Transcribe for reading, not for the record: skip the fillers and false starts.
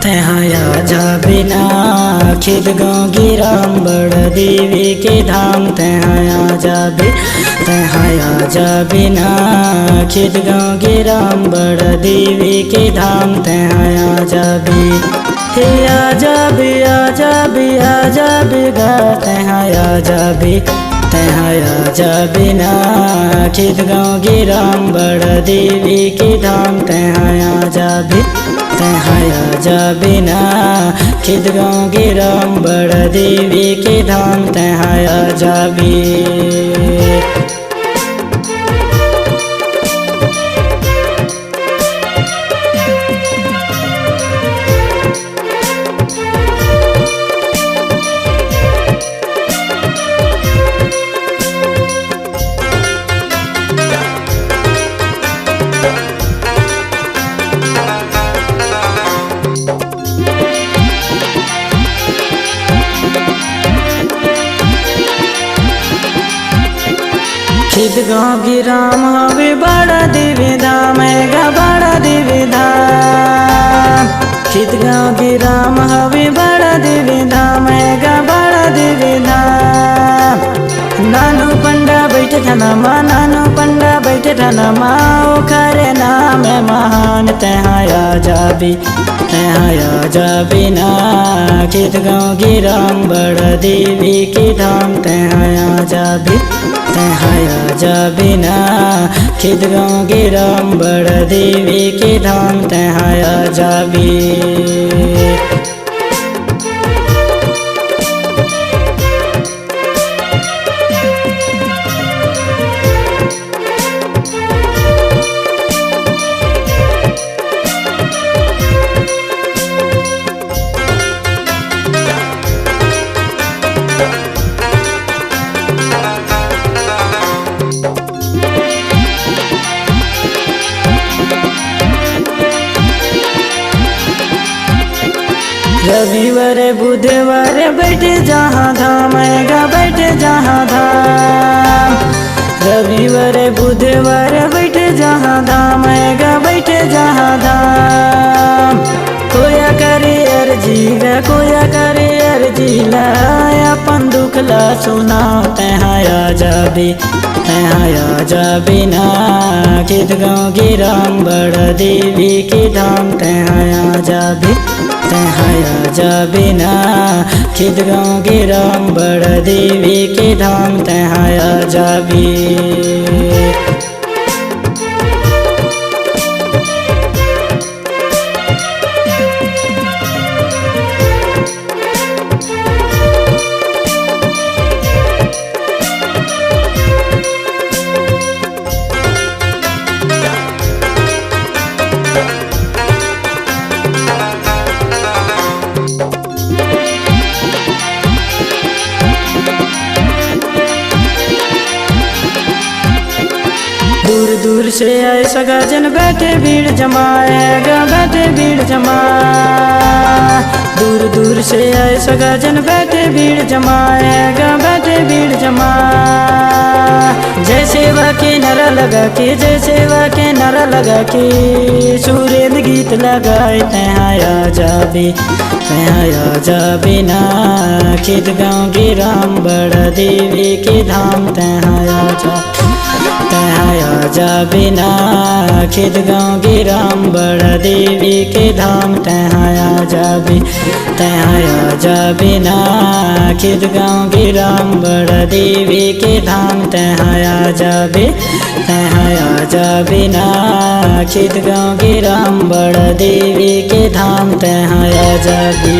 तहाँ जा बिना खिद गाँव गिराम बड़ देवी के धाम। तहाँ जा बिना खिद गाँव गिराम बड़ देवी के धाम। तहाँ जा भी हे आजा भी आजा भी आजा भी गा। तहाँ जा बिना खिद गाँव गिराम बड़ देवी के धाम। तहाँ जा बिना खिद गाँव गिराम बड़ देवी के धाम। तहाँ जा भी खिद गाँव गिराम हवे बड़ा देवी धाम है गा बड़ा देवी धाम। खिद गाँव गिराम हवे बड़ा देवी धाम है गा बड़ा देवी धाम। नानू पंडा बैठे थानामा नानू पंडा बैठे थानामा ओखरे नाम है महान। तहाँ जा बिना खिद गाँव गिराम बड़ देवी के धाम। तहाँ जा बिना खिद गाँव गिराम बड़ देवी के धाम। तहाँ जा भी रविवार बुधवार बैठे जहाँ धाम है गा बैठे जहाँ धाम। रविवार बुधवार बैठे जहाँ धाम है गा बैठे जहाँ धाम। कोया करे अर्जी गा कोया करे अर्जी ला अपन दुख ला सुनाओ। तहाँ जा बिना खिद गाँव गिराम बड़ देवी के धाम। तहाँ जा बिना खिद गाँव गिराम बड़ देवी के धाम। तहाँ जा भी दूर दूर से आए सगाजन बैठे भीड़ जमाए गा बैठे भीड़ जमा। दूर दूर से आए सगाजन बैठे भीड़ जमाए गा बैठे भीड़ जमा। जय सेवा के नारा लगा के जय सेवा के नारा लगा के सुरेंद्र गीत लगाए। तहाँ जा बिना खिद गाँव गिराम बड़ देवी के धाम। तहाँ जा बिना खिद गाँव गिराम बड़ देवी के धाम। तहाँ जा बिना खिद गाँव गिराम बड़ देवी के धाम। तहाँ जा बिना खिद गाँव गिराम बड़ देवी के धाम। तहाँ जा भी